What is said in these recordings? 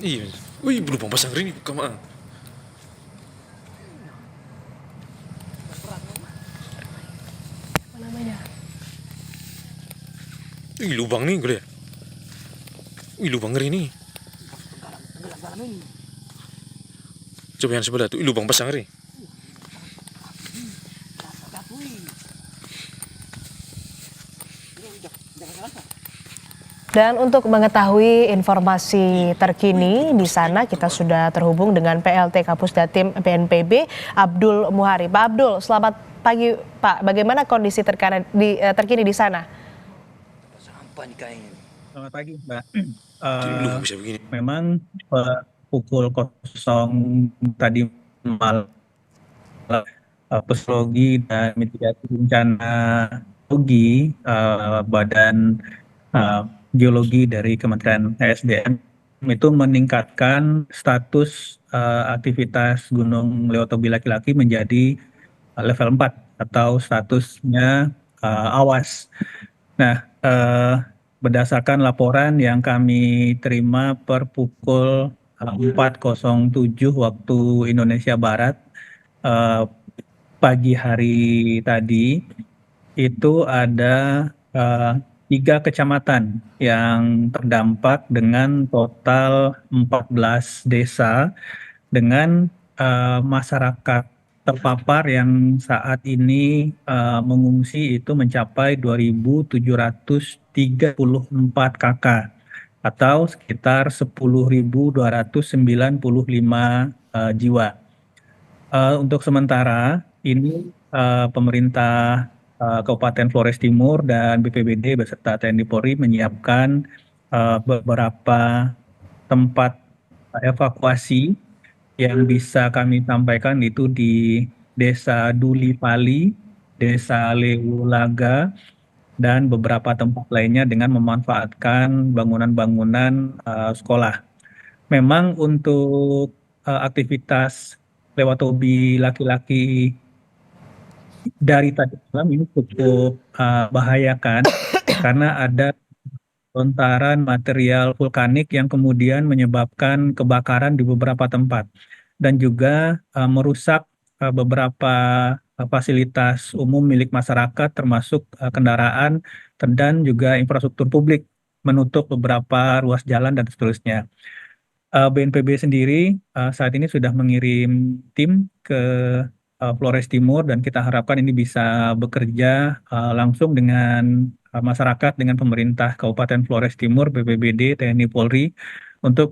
Iya. Wih, belum pasang ring kemana? Apa namanya? Wih, lubang nih gue. Wih, lubang ngeri nih. Coba yang sebelah tuh, wih, lubang pasang ring. Dan untuk mengetahui informasi terkini di sana kita sudah terhubung dengan PLT Kapus Datim BNPB Abdul Muhari. Pak Abdul, selamat pagi Pak. Bagaimana kondisi terkini di sana? Sampah nih kayaknya. Selamat pagi, Mbak. Tuh, Eh, lubang bisa begini. memang pukul 0 tadi malam, Puslogi dan Mitigasi Bencana Geologi, Badan eh, Geologi dari Kementerian ESDM itu meningkatkan status aktivitas Gunung Lewotobi laki-laki menjadi level 4 atau statusnya awas. Nah, berdasarkan laporan yang kami terima per pukul 4.07 waktu Indonesia Barat eh, pagi hari tadi, itu ada eh, 3 kecamatan yang terdampak dengan total 14 desa dengan masyarakat terpapar yang saat ini mengungsi itu mencapai 2.734 kakak atau sekitar 10.295 jiwa. Untuk sementara ini pemerintah Kabupaten Flores Timur dan BPBD beserta TNI Polri menyiapkan beberapa tempat evakuasi yang bisa kami sampaikan itu di Desa Duli Pali, Desa Lewulaga, dan beberapa tempat lainnya dengan memanfaatkan bangunan-bangunan sekolah. Memang untuk aktivitas lewat hobi laki-laki dari tadi malam ini cukup bahayakan karena ada lontaran material vulkanik yang kemudian menyebabkan kebakaran di beberapa tempat dan juga merusak beberapa fasilitas umum milik masyarakat termasuk kendaraan dan juga infrastruktur publik, menutup beberapa ruas jalan dan seterusnya. BNPB sendiri saat ini sudah mengirim tim ke Flores Timur dan kita harapkan ini bisa bekerja langsung dengan masyarakat, dengan pemerintah Kabupaten Flores Timur, BPBD, TNI Polri untuk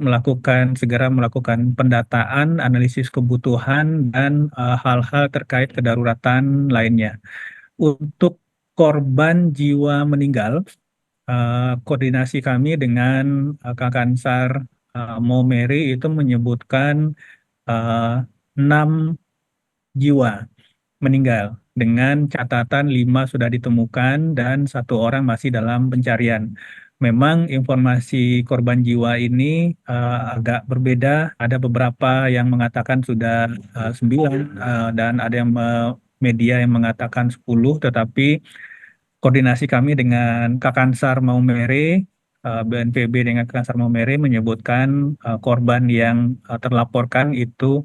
segera melakukan pendataan, analisis kebutuhan dan hal-hal terkait kedaruratan lainnya. Untuk korban jiwa meninggal, koordinasi kami dengan Kakansar Maumere itu menyebutkan eh, 6 jiwa meninggal dengan catatan 5 sudah ditemukan dan 1 orang masih dalam pencarian. Memang informasi korban jiwa ini agak berbeda. Ada beberapa yang mengatakan sudah 9 dan ada yang media yang mengatakan 10, tetapi koordinasi kami dengan Kakansar Maumere, BNPB dengan Kakansar Maumere menyebutkan korban yang terlaporkan itu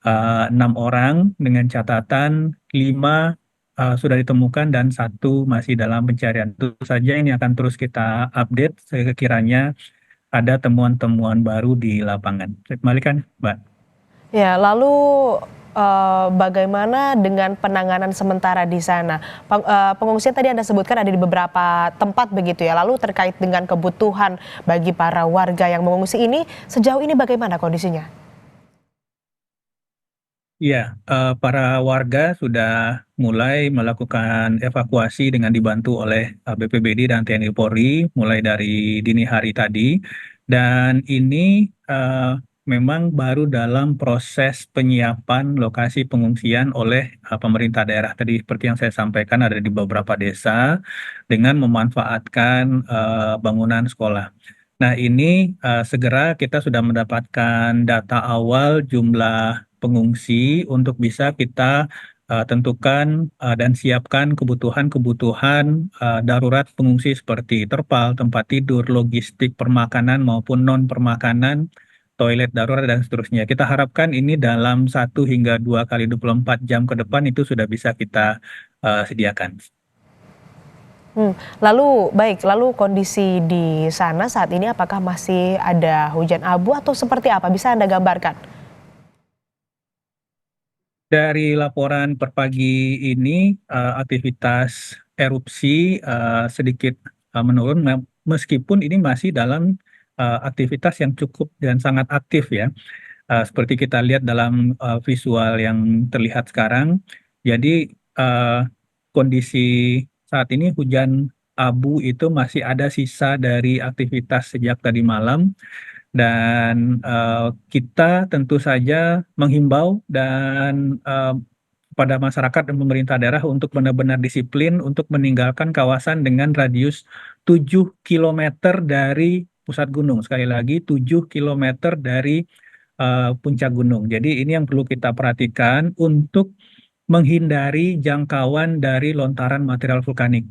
6 orang dengan catatan 5 sudah ditemukan dan 1 masih dalam pencarian. Itu saja ini akan terus kita update sekiranya ada temuan-temuan baru di lapangan. Saya kembalikan, Mbak. Ya, lalu bagaimana dengan penanganan sementara di sana? Pengungsian tadi Anda sebutkan ada di beberapa tempat begitu ya. Lalu terkait dengan kebutuhan bagi para warga yang mengungsi ini, sejauh ini bagaimana kondisinya? Iya, para warga sudah mulai melakukan evakuasi dengan dibantu oleh BPBD dan TNI Polri mulai dari dini hari tadi. Dan ini eh, memang baru dalam proses penyiapan lokasi pengungsian oleh pemerintah daerah. Tadi seperti yang saya sampaikan ada di beberapa desa dengan memanfaatkan bangunan sekolah. Nah, ini segera kita sudah mendapatkan data awal jumlah pengungsi untuk bisa kita tentukan dan siapkan kebutuhan-kebutuhan darurat pengungsi seperti terpal, tempat tidur, logistik permakanan maupun non permakanan toilet darurat dan seterusnya. Kita harapkan ini dalam 1 hingga 2 kali 24 jam ke depan itu sudah bisa kita sediakan. Lalu kondisi di sana saat ini apakah masih ada hujan abu atau seperti apa? Bisa Anda gambarkan? Dari laporan per pagi ini, aktivitas erupsi sedikit menurun, meskipun ini masih dalam aktivitas yang cukup dan sangat aktif ya. Seperti kita lihat dalam visual yang terlihat sekarang. Jadi kondisi saat ini hujan abu itu masih ada sisa dari aktivitas sejak tadi malam. Dan kita tentu saja menghimbau dan kepada masyarakat dan pemerintah daerah untuk benar-benar disiplin untuk meninggalkan kawasan dengan radius 7 kilometer dari pusat gunung. Sekali lagi 7 kilometer dari puncak gunung. Jadi ini yang perlu kita perhatikan untuk menghindari jangkauan dari lontaran material vulkanik.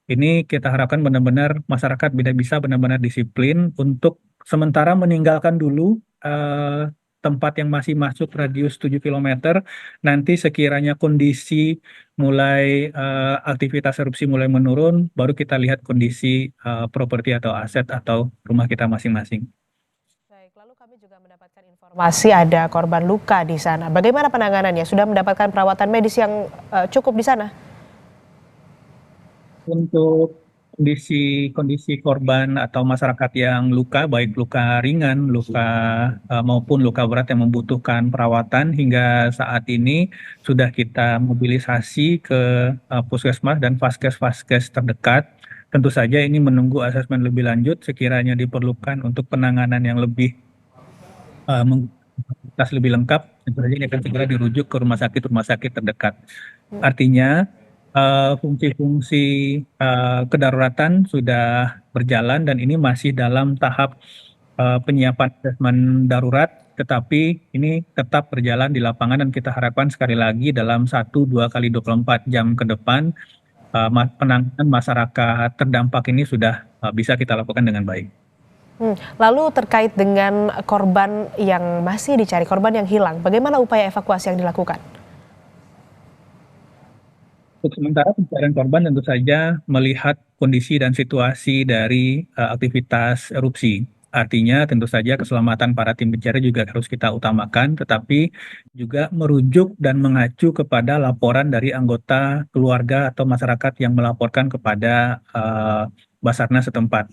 Ini kita harapkan benar-benar masyarakat bisa benar-benar disiplin untuk sementara meninggalkan dulu tempat yang masih masuk radius 7 kilometer. Nanti sekiranya kondisi mulai aktivitas erupsi mulai menurun, baru kita lihat kondisi properti atau aset atau rumah kita masing-masing. Baik, lalu kami juga mendapatkan informasi ada korban luka di sana. Bagaimana penanganannya? Sudah mendapatkan perawatan medis yang cukup di sana? Untuk kondisi korban atau masyarakat yang luka, baik luka ringan, luka maupun luka berat yang membutuhkan perawatan, hingga saat ini sudah kita mobilisasi ke puskesmas dan vaskes-vaskes terdekat. Tentu saja ini menunggu asesmen lebih lanjut sekiranya diperlukan untuk penanganan yang lebih fasilitas lebih lengkap. Tentu saja ini akan segera dirujuk ke rumah sakit terdekat. Artinya fungsi-fungsi kedaruratan sudah berjalan dan ini masih dalam tahap penyiapan asesmen darurat, tetapi ini tetap berjalan di lapangan dan kita harapkan sekali lagi dalam 1-2 kali 24 jam ke depan penanganan masyarakat terdampak ini sudah bisa kita lakukan dengan baik. Lalu terkait dengan korban yang masih dicari, korban yang hilang, bagaimana upaya evakuasi yang dilakukan? Untuk sementara pencarian korban tentu saja melihat kondisi dan situasi dari aktivitas erupsi. Artinya tentu saja keselamatan para tim pencari juga harus kita utamakan, tetapi juga merujuk dan mengacu kepada laporan dari anggota keluarga atau masyarakat yang melaporkan kepada Basarnas setempat.